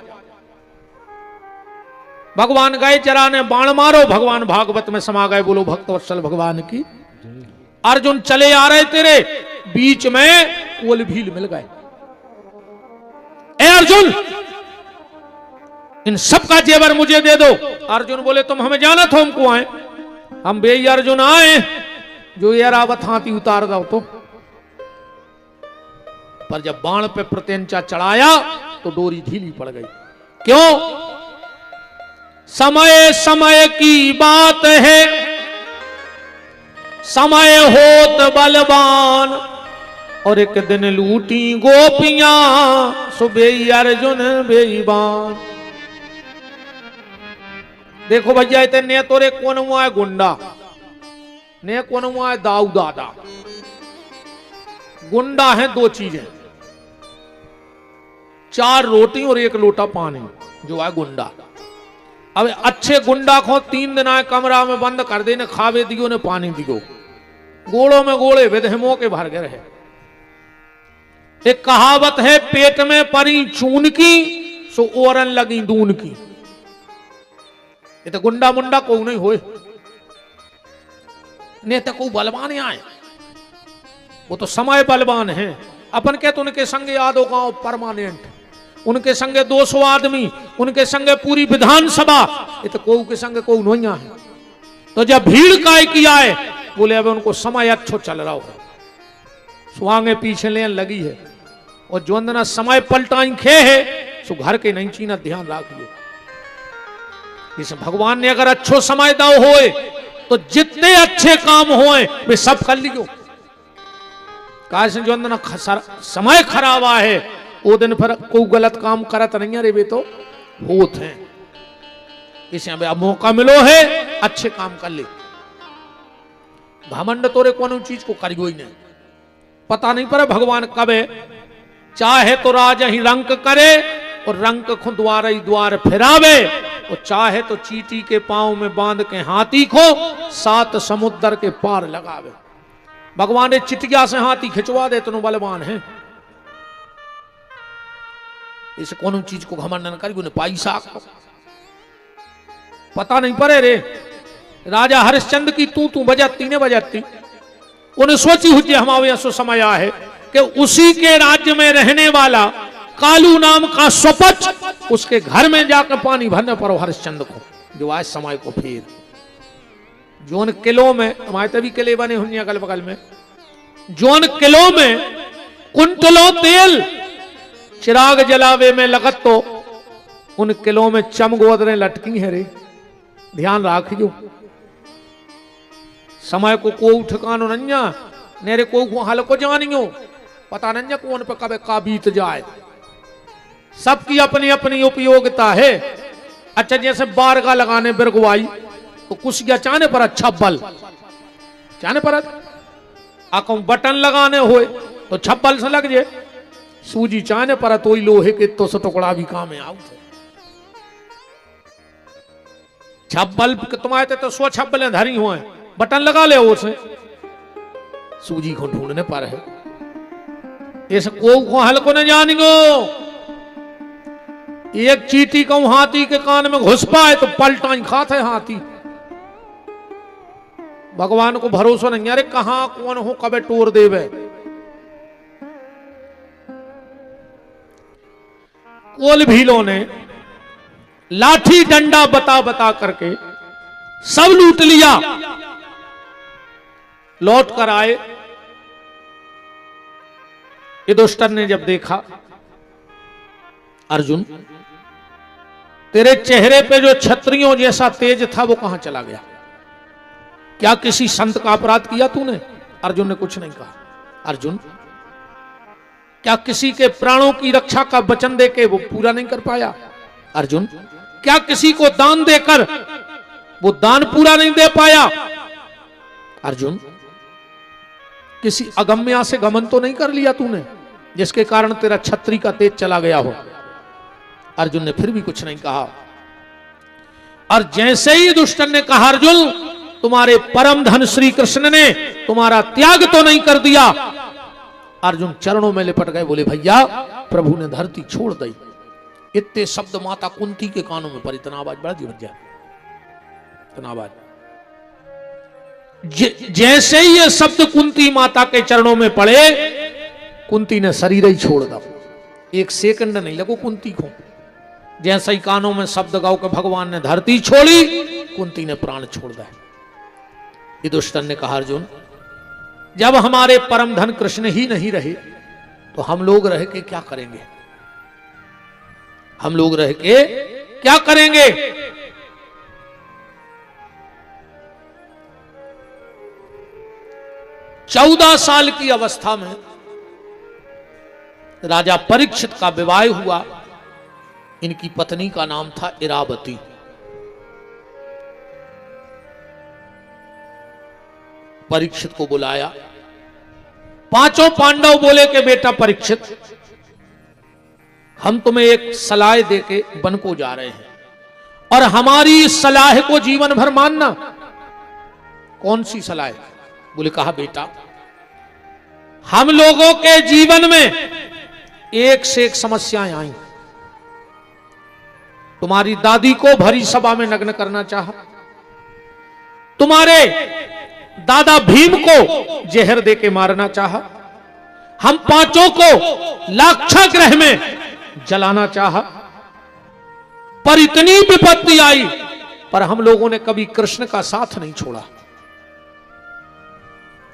भगवान गए, जरा ने बाण मारो, भगवान भागवत में समा गए, बोलो भक्तवत्सल भगवान की। अर्जुन चले आ रहे तेरे बीच में ओल भील मिल गए। ए अर्जुन, इन सब का जेवर मुझे दे दो। अर्जुन बोले तुम हमें जाना था हमको आए, हम बे अर्जुन आए जो एरावत हाथी उतार दो तो। पर जब बाण पे प्रत्यंचा चढ़ाया तो डोरी ढीली पड़ गई। क्यों? समय समय की बात है, समय होत बलवान, और एक दिन लूटी गोपियां सुबे अर्जुन बेईमान। देखो भैया, इतने ने तोरे कौन हुआ है गुंडा, ने कौन हुआ है दाऊ दादा। गुंडा है दो चीजें, 4 रोटी और 1 लोटा पानी, जो है गुंडा। अब अच्छे गुंडा को 3 दिन आए कमरा में बंद कर देने, खावे दियो ने पानी दियो, गोड़ों में गोड़े विधमों के भर गए है। एक कहावत है, पेट में परी चून की सो ओरन लगी दून की। ये तो गुंडा मुंडा को नहीं होए, नेता को बलवान आए, वो तो समय बलवान है। अपन के तो उनके संगे यादव गांव परमानेंट, उनके संगे 200 आदमी, उनके संगे पूरी विधानसभा, ये तो कोई के संगे कोई नहीं है। तो जब भीड़ काय की आए, बोले अब उनको समय अच्छो चल रहा है, सुहांगे पीछे लेन लगी है, और जो अंदर समय पलटाई खे है सो घर के नहीं चीना, ध्यान रखिए। इस भगवान ने अगर अच्छो समय दाव होए तो जितने अच्छे काम होए वे सब कर लियो। जो अंदर समय खराब है वो दिन फिर कोई गलत काम करत नहीं है रे, वे तो होत हैं। इसे अब मौका मिलो है, अच्छे काम कर ले। घमंड तोरे कौन चीज को करियो ही नहीं, पता नहीं पर भगवान कब है। चाहे तो राजा ही रंक करे और रंक खुद द्वार ही द्वार फिरावे, और चाहे तो चीटी के पांव में बांध के हाथी को 7 समुद्र के पार लगावे। भगवान ने चिटिया से हाथी खिंचवा दे तो बलवान है। इसे कौन चीज को घमंड न करी, उन्हें पैसा पता नहीं पड़े रे। राजा हरिश्चंद्र की तू बजाती ने बजाती, उन्हें सोची हुई हमारे ऐसा समय है कि उसी के राज्य में रहने वाला कालू नाम का स्वपच उसके घर में जाकर पानी भरने पर हरिश्चंद्र को, जो आज समय को फिर जो उन किलों में, हमारे तभी किले बने हुए अगल बगल में, जोन किलो में कुंटलों तेल चिराग जलावे में लगत तो उन किलो में चमगोदरें लटकी है रे। ध्यान राखियो, समय को ठिकानो नन्या नेरे को हाल को जानियो, पता नन्या कौन पे कब का बीत जाए। सबकी अपनी अपनी उपयोगिता है। अच्छा जैसे बारगा लगाने बिरगवाई तो कुछ चाहने पर अच्छा बल चाहने पर आको बटन लगाने होए तो छप्पल से लग जाए, सूजी चाहने पर तो ही लोहे के तो टुकड़ा भी काम आउ छप्पल तुम्हारे तो 100 छप्पलें धरी हुए बटन लगा ले उसे सूजी को ढूंढने पर है। इस को हल को न जानियो, एक चीटी को हाथी के कान में घुस पाए तो पलटा खाते हाथी। भगवान को भरोसा नहीं, अरे कहां कौन हो कबे टोर देवे। कोल भीलों ने लाठी डंडा बता बता करके सब लूट लिया। लौट कर आए, युधिष्ठिर ने जब देखा, अर्जुन तेरे चेहरे पे जो क्षत्रियों जैसा तेज था वो कहां चला गया? क्या किसी संत का अपराध किया तूने? अर्जुन ने कुछ नहीं कहा। अर्जुन क्या किसी के प्राणों की रक्षा का वचन देके वो पूरा नहीं कर पाया? अर्जुन क्या किसी को दान देकर वो दान पूरा नहीं दे पाया? अर्जुन किसी अगम्या से गमन तो नहीं कर लिया तूने जिसके कारण तेरा छत्री का तेज चला गया हो? अर्जुन ने फिर भी कुछ नहीं कहा। और जैसे ही युधिष्ठिर ने कहा, अर्जुन तुम्हारे परम धन श्री कृष्ण ने तुम्हारा त्याग तो नहीं कर दिया, अर्जुन चरणों में लिपट गए, बोले भैया प्रभु ने धरती छोड़ दी। इतने शब्द माता कुंती के कानों में पर इतना आवाज बड़ा जीवन जाए, इतना आवाज। जैसे ही ये शब्द कुंती माता के चरणों में पड़े, कुंती ने शरीर ही छोड़ दा। एक सेकंड नहीं लगो कुंती को। जैसे ही कानों में शब्द गाओ के भगवान ने धरती छोड़ी, कुंती ने प्राण छोड़ दिया। युधिष्ठिर ने कहा, अर्जुन जब हमारे परम धन कृष्ण ही नहीं रहे तो हम लोग रह के क्या करेंगे? हम लोग रह के क्या करेंगे? चौदह साल की अवस्था में राजा परीक्षित का विवाह हुआ। इनकी पत्नी का नाम था इरावती। परीक्षित को बुलाया। पांचों पांडव बोले कि बेटा परीक्षित, हम तुम्हें एक सलाह देके वन को जा रहे हैं और हमारी सलाह को जीवन भर मानना। कौन सी सलाह? बोले कहा बेटा हम लोगों के जीवन में एक से एक समस्याएं आई। तुम्हारी दादी को भरी सभा में नग्न करना चाहा, तुम्हारे दादा भीम को जहर देके मारना चाहा, हम पांचों को लाक्षागृह में जलाना चाहा। पर इतनी विपत्ति आई पर हम लोगों ने कभी कृष्ण का साथ नहीं छोड़ा,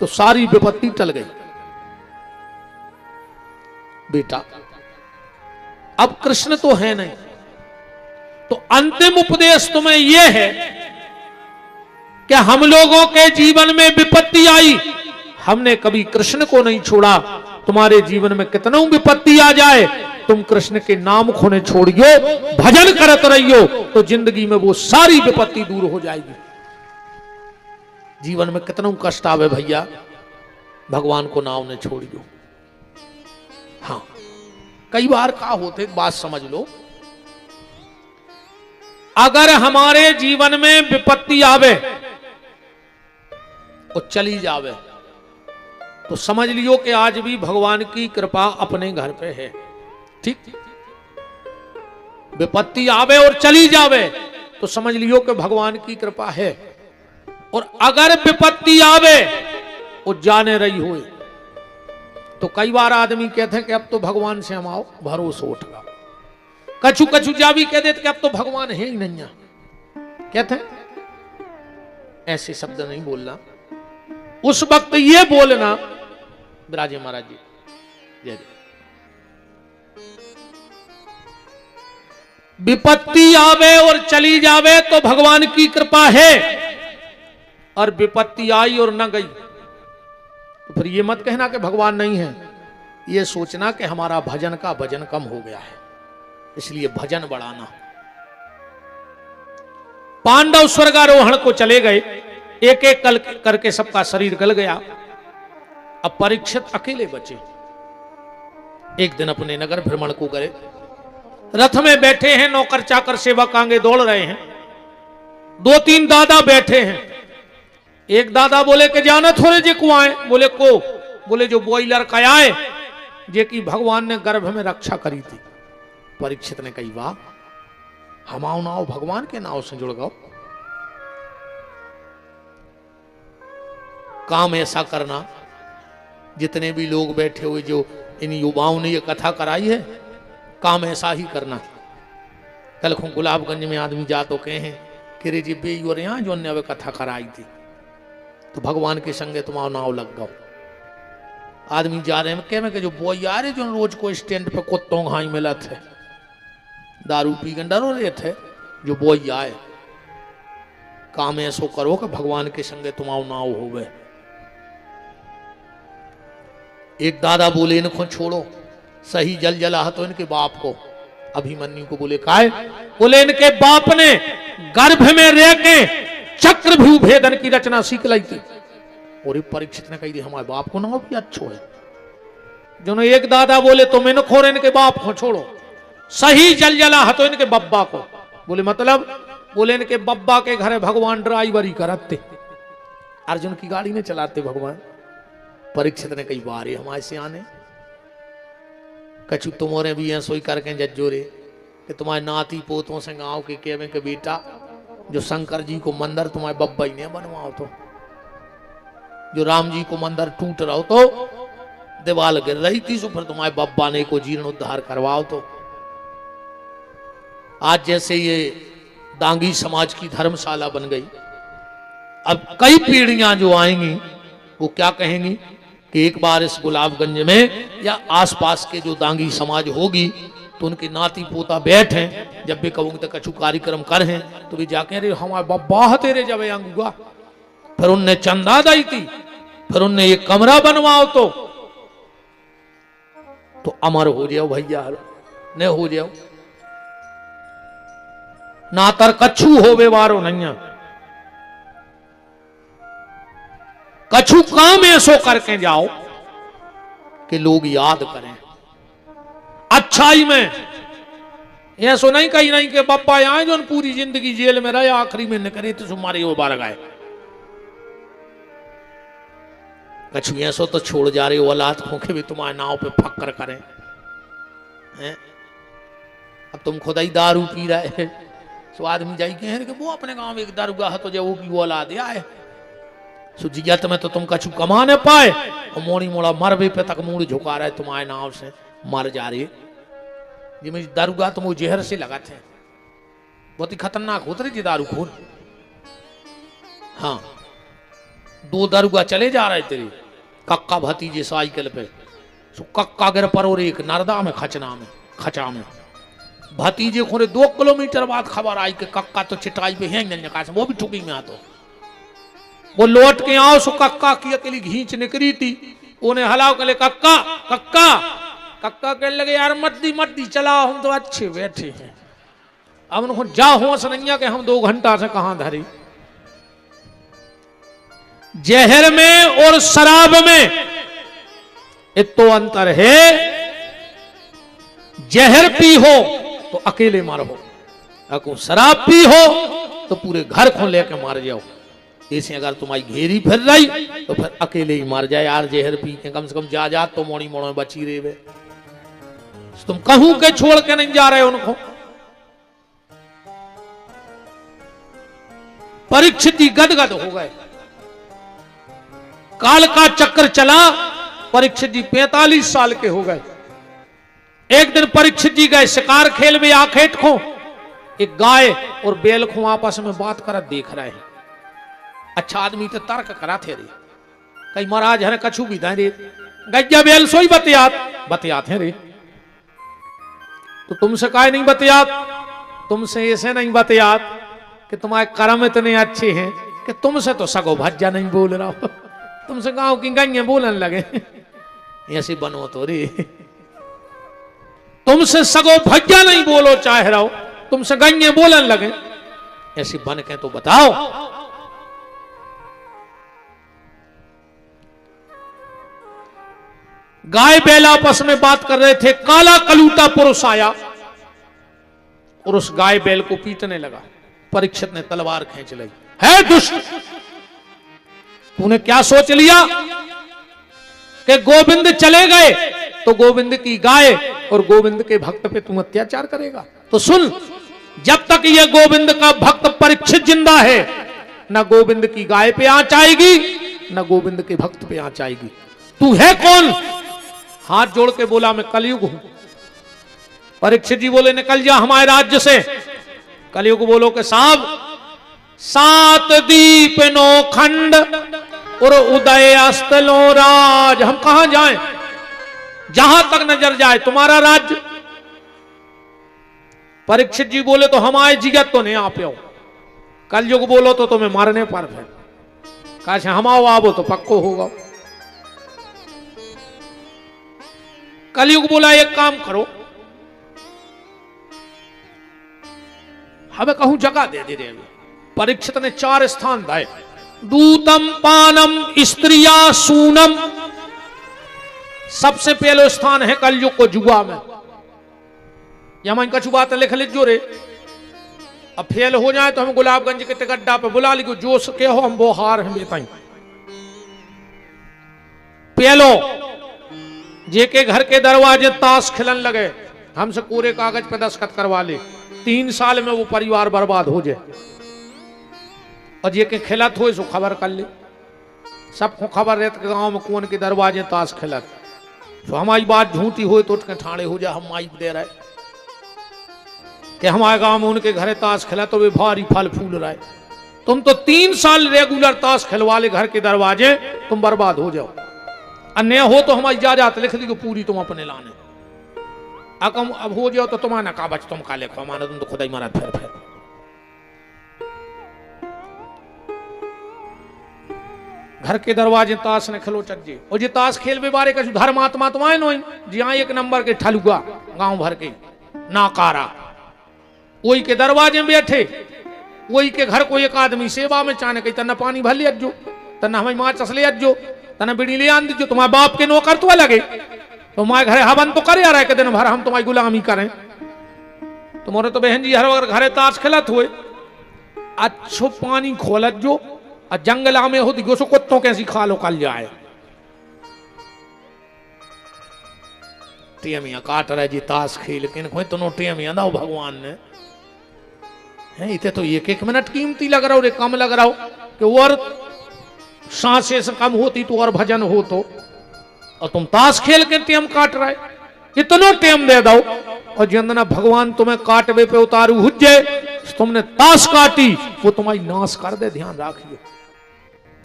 तो सारी विपत्ति टल गई। बेटा अब कृष्ण तो है नहीं, तो अंतिम उपदेश तुम्हें यह है कि हम लोगों के जीवन में विपत्ति आई, हमने कभी कृष्ण को नहीं छोड़ा। तुम्हारे जीवन में कितना विपत्ति आ जाए, तुम कृष्ण के नाम खोने छोड़ियो, भजन करत रहियो, तो जिंदगी में वो सारी विपत्ति दूर हो जाएगी। जीवन में कितना कष्ट आवे भैया, भगवान को नाम ने छोड़ियो। हाँ कई बार का होते, एक बात समझ लो, अगर हमारे जीवन में विपत्ति आवे और चली जावे तो समझ लियो कि आज भी भगवान की कृपा अपने घर पे है। ठीक, विपत्ति आवे और चली जावे तो समझ लियो कि भगवान की कृपा है। और अगर विपत्ति आवे और जाने रही हुई तो कई बार आदमी कहते हैं कि अब तो भगवान से हम आओ भरोसा उठ गया। कछु कछु जा भी कह देते कि अब तो भगवान है ही नहीं। कहते हैं ऐसे शब्द नहीं बोलना, उस वक्त ये बोलना विराजे महाराज जी। जय जय। विपत्ति आवे और चली जावे तो भगवान की कृपा है, और विपत्ति आई और न गई तो फिर ये मत कहना कि भगवान नहीं है। ये सोचना कि हमारा भजन का वजन कम हो गया है, इसलिए भजन बढ़ाना। पांडव स्वर्गारोहण को चले गए, एक एक करके सबका शरीर गल गया। अब परीक्षित अकेले बचे। एक दिन अपने नगर भ्रमण को गए, रथ में बैठे हैं, नौकर चाकर सेवक आगे दौड़ रहे हैं, दो तीन दादा बैठे हैं। एक दादा बोले कि जाना थोड़े जे को आए, बोले को, बोले जो बॉयलर का आए जे की भगवान ने गर्भ में रक्षा करी थी। परीक्षित ने कही वाह, हमाओ नाव भगवान के नाव से जुड़ गओ। काम ऐसा करना, जितने भी लोग बैठे हुए जो इन युवाओं ने ये कथा कराई है, काम ऐसा ही करना। कल को गुलाबगंज में आदमी जा तो कहे कि रे जी बे और यहाँ जो ने कथा कराई थी, तो भगवान के संगे तुम नाव लग गओ। आदमी जा रहे हैं कह में जो बोई आ रहे जो रोज को स्टैंड पे कुत्तों घाई मिला थे, दारू पी के डरो रहे थे, जो बोई आए। काम ऐसो करो कि भगवान के संगे तुम नाव हो गए। एक दादा बोले इनको छोड़ो, सही जल जला तो इनके बाप को। अभिमन्यु को बोले काहे? बोले इनके बाप ने गर्भ में रह के चक्रव्यूह भेदन की रचना सीख लाई थी। और परीक्षित ने कही थी हमारे बाप को नाम भी अच्छो है। जो एक दादा बोले तुम इनको इनके बाप को छोड़ो, सही जल जला तो इनके बब्बा को। बोले मतलब? बोले इनके बब्बा के घर भगवान ड्राइवरी करते, अर्जुन की गाड़ी में चलाते भगवान। परीक्षित ने कई बार हमारे से आने कछु तुम्हारे भी हैं सोई करके जज्जो रे कि तुम्हारे नाती पोतों से गांव के कहवे के बेटा जो शंकर जी को मंदिर तुम्हारे बब्बा ही ने बनवाओ, तो जो राम जी को मंदिर टूट रहा हो तो दीवाल गिर रही थी, सो फिर तुम्हारे बब्बा ने को जीर्णोद्धार करवाओ। तो आज जैसे ये दांगी समाज की धर्मशाला बन गई, अब कई पीढ़ियां जो आएंगी वो क्या कहेंगी कि एक बार इस गुलाबगंज में या आसपास के जो दांगी समाज होगी तो उनके नाती पोता बैठ हैं, जब भी कहूंगे तो कछु कार्यक्रम कर हैं तो भी जाके अरे हमारे बब्बा तेरे जब आऊंगा। फिर उनने चंदा दी थी, फिर उनने एक कमरा बनवाओ तो अमर हो जाओ भैया, न हो जाओ ना तर कछु होवे वारो नहीं। कछु काम ऐसो करके जाओ कि लोग याद करें अच्छाई में। ऐसो नहीं कही नहीं कि बब्बा आए जो पूरी जिंदगी जेल में रहे, आखिरी में न करे तो तुम्हारे वो बार गए। कछु ऐसो तो छोड़ जा रहे हो औलाद को कि भी तुम्हारे नाव पे फक्र करें हैं? अब तुम खुद ही दारू पी रहे है, तो आदमी जाई कहे कि वो अपने गांव में एक दारूगा है तो जब वो की वो औलाद आए सुजियत में तो तुम कछु कमा न पाए और मोड़ी मोड़ा मरबे पे तक मुड़ झुका रहे तुम्हारे नाव से मर जा रही। जिसमें दारूगा तुम वो जहर से लगा थे, बहुत ही खतरनाक होते रही थी दारू खून। हाँ, दो दारूगा चले जा रहे तेरे कक्का भतीजे साइकिल पे, सो कक्का गिर पर और एक नरदा में खचा में भतीजे खोरे 2 किलोमीटर बाद खबर आई कि कक्का तो चिटाई पे है, वो भी ठुकी में आतो। वो लौट के आओ सो कक्का की अकेली घींच निकली थी, उन्हें हलाओ के लिए कक्का कक्का कक्का कहने लगे यार मत दी चलाओ, हम तो अच्छे बैठे हैं। अब उनको जा होश नहीं कि हम 2 घंटा से कहां धरी। जहर में और शराब में इतो अंतर है, जहर पी हो तो अकेले मारो, अगर शराब पी हो तो पूरे घर को लेके मार जाओ। ऐसे अगर तुम्हारी घेरी फिर रही तो फिर अकेले ही मार जाए। यार जहर पी के कम से कम जा तो मोड़ी मोड़ो में बची रहे वे, तुम कहूं के छोड़ के नहीं जा रहे उनको। परीक्षित गदगद हो गए, काल का चक्कर चला। परीक्षित जी 45 साल के हो गए। एक दिन परीक्षित जी गए शिकार खेल में आखेट को, एक गाय और बैल को आपस में बात कर देख रहे हैं। अच्छा आदमी तो तर्क करा थे रे, कई महाराज हरे कछु भी रे गैया बैल सोई बतियात है रे। तो तुमसे काहे नहीं बतियात? तुमसे ऐसे नहीं बतियात कि तुम्हारे कर्म इतने अच्छे हैं कि तुमसे तो सगो भज्जा नहीं बोल रहा हो, तुमसे गांव की गैया बोलन लगे। ऐसे बनो तो रे, तुमसे सगो भज्जा नहीं बोलो चाह रहा हो, तुमसे गैया बोलन लगे, ऐसी बन के तो बताओ। गाय बैल आपस में बात कर रहे थे, काला कलूटा पुरुष आया और उस गाय बैल को पीटने लगा। परीक्षित ने तलवार खींच ली। है दुष्ट, तूने क्या सोच लिया कि गोविंद चले गए तो गोविंद की गाय और गोविंद के भक्त पे तुम अत्याचार करेगा? तो सुन, जब तक ये गोविंद का भक्त परीक्षित जिंदा है, न गोविंद की गाय पे आंच आएगी, न गोविंद के भक्त पे आंच आएगी। तू है कौन? हाथ जोड़ के बोला, मैं कलयुग हूं। परीक्षित जी बोले, निकल जा हमारे राज्य से। कलयुग बोलो कि साहब, 7 दीप 9 खंड और उदय अस्तलो राज, हम कहां जाएं? जहां तक नजर जाए तुम्हारा राज्य। परीक्षित जी बोले, तो हमारे जिगत तो नहीं आ पे। कलयुग बोलो तो तुम्हें मारने पर है। कहा हम आओ तो पक्को होगा। कलयुग बोला, एक काम करो, हमें कहूं जगह दे दे। परीक्षित ने 4 स्थान दिए, दूतम पानम स्त्रिया सूनम। सबसे पहले स्थान है कलयुग को जुआ में। यहां कछु बात लिख लीजिए रे, अब फेल हो जाए तो हम गुलाबगंज के टिकट्टा पे बुला लीजिए, जो सके हो हम वो हार हम बेताई। पेलो जेके घर के दरवाजे ताश खिलन लगे, हमसे पूरे कागज पे दस्तखत करवा ले, 3 साल में वो परिवार बर्बाद हो जाए। और जेके खिलत हो सो खबर कर ले, सबको खबर रहता कि गांव में कौन के दरवाजे ताश खिलत। तो हमारी बात झूठी हो तो उठ के ठाणे हो जा, हम माइक दे रहे कि हमारे गांव में उनके घरे ताश खिला तो वे भारी फल फूल रहे। तुम तो 3 साल रेगुलर ताश खिलवा ले घर के दरवाजे, तुम बर्बाद हो जाओ। अन्य हो तो हमारी इजाजत लिख दी पूरी, तुम अपने लाने। अब हो जाओ तो तुम्हारा का बच, तुम का लिखो, माना तुम तो खुदा ही मारा फिर। घर के दरवाजे ताश ने खिलो चज्जे, और ये ताश खेल में बारे का धर्मात्मा तो आए नो जी, हाँ 1 नंबर के ठलुआ गांव भर के नाकारा, वही के दरवाजे में बैठे, वही के घर को एक आदमी सेवा में चाने कही, तना पानी भर लिया जो, तना हमें माँ चस लिया जो, तना बिड़ी ले आन दीजो, तुम्हारे बाप के नौकर तो लगे, तुम्हारे घरे हवन तो करे आ रहा है कि दिन भर हम तुम्हारी गुलामी करें। तुम्हारे तो बहन जी हर वक्त घरे ताश खिलत हुए, अच्छो पानी खोलत जो, और जंगला में हो दिगो सो कुत्तों कैसी खा लो कल जाए। टेमिया काट रहे जी ताश खेल के, कोई तो टेमिया ना भगवान ने है, इतने तो 1-1 मिनट कीमती लग रहा हो रे, कम लग रहा हो कि और सांसें से कम होती तो और भजन हो तो, और तुम ताश खेल के टेम काट रहे, इतना टेम दे दो। और जितना भगवान तुम्हें काटवे पे उतारू हुज्जे, तुमने ताश काटी वो तुम्हारी नाश कर दे, ध्यान रखिए।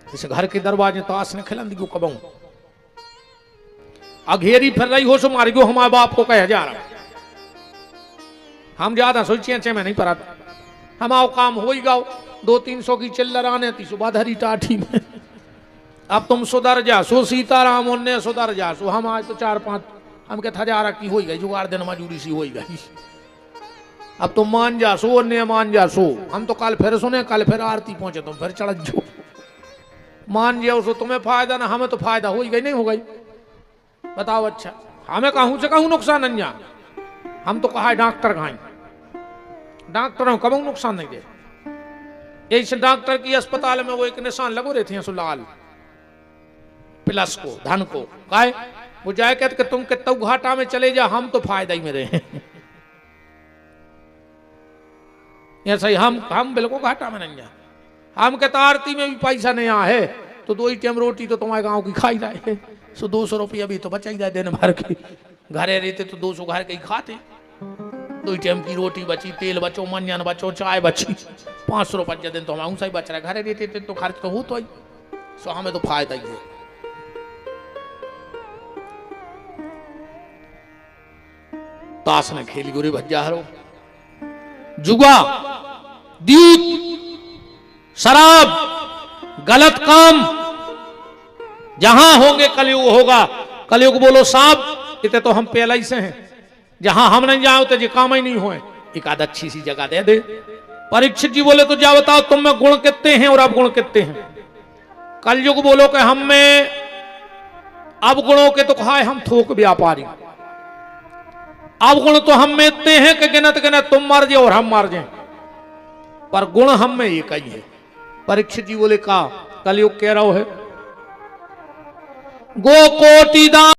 इस घर के दरवाजे ताश ने खिलन दियो कबू, अघेरी फिर रही हो सो मार गयो, हमारे बाप को कह जा रहा, हम ज्यादा सोचिए में नहीं पड़ा, हम आओ काम हो ही गाओ, 200-300 की चिल्लर आने थी सुबह धरी टाठी में। अब तुम सुधर जा सो, सीताराम उन्ने सुधर जा सो, हम आज तो 4-5 हम के 1000 की हो गई, जुगाड़ दिन मजूरी सी हो गई। अब तुम मान जा सो, उन्ने मान जा सो, हम तो कल फिर सुने, कल फिर आरती पहुंचे, तुम फिर चढ़ जो, मान जाओ सो तुम्हें फायदा ना, हमें तो फायदा हो गई नहीं हो गई। बताओ अच्छा, हमें कहूं से कहूं नुकसान नहीं जा, हम तो कहा डॉक्टर खाएं, डॉक्टरों कब नुकसान नहीं दे। इस डॉक्टर की अस्पताल में वो एक निशान लगो रहे थे लाल प्लस को, धन को, काहे वो जाए कहते कि तुम कितना घाटा में चले जा, हम तो फायदा ही में रहे। ऐसा ही हम बिल्कुल घाटा में नहीं जा, हम कहते आरती में भी पैसा नहीं आ है, तो 2 टाइम रोटी तो तुम्हारे गांव की खाई रहे, सो 200 रुपया भी तो बचा ही जाए दिन भर के, घरे रहते तो 200 घर के ही खाते, 2 टाइम की रोटी बची, तेल बचो, मंजन बचो, चाय बची, 500 रुपया दिन तो हमारा ही बच रहा है, घरे रहते थे तो खर्च तो हो तो ही, सो हमें तो फायदा ही है। ताश ने खेली गोरे भज्जा हरो, जुआ, द्यूत, शराब, गलत काम जहां होंगे कलयुग होगा। कलयुग बोलो साहब इतने तो हम पहले ही से हैं, जहां हम नहीं जाओ तो ये काम ही नहीं होए, एक आध अच्छी सी जगह दे दे। परीक्षित जी बोले तो जा बताओ तुम में गुण कितने हैं और अब गुण कितने हैं। कलयुग बोलो कि हम में अब गुणों के तो खाए हम थोक व्यापारी, अब गुण तो हम में इतने हैं कि गिनत गिनत तुम मार जाए और हम मार जाए, पर गुण हम में एक ही है। परीक्षित जी बोले का कलयुग कह रहा है गो कोटि दान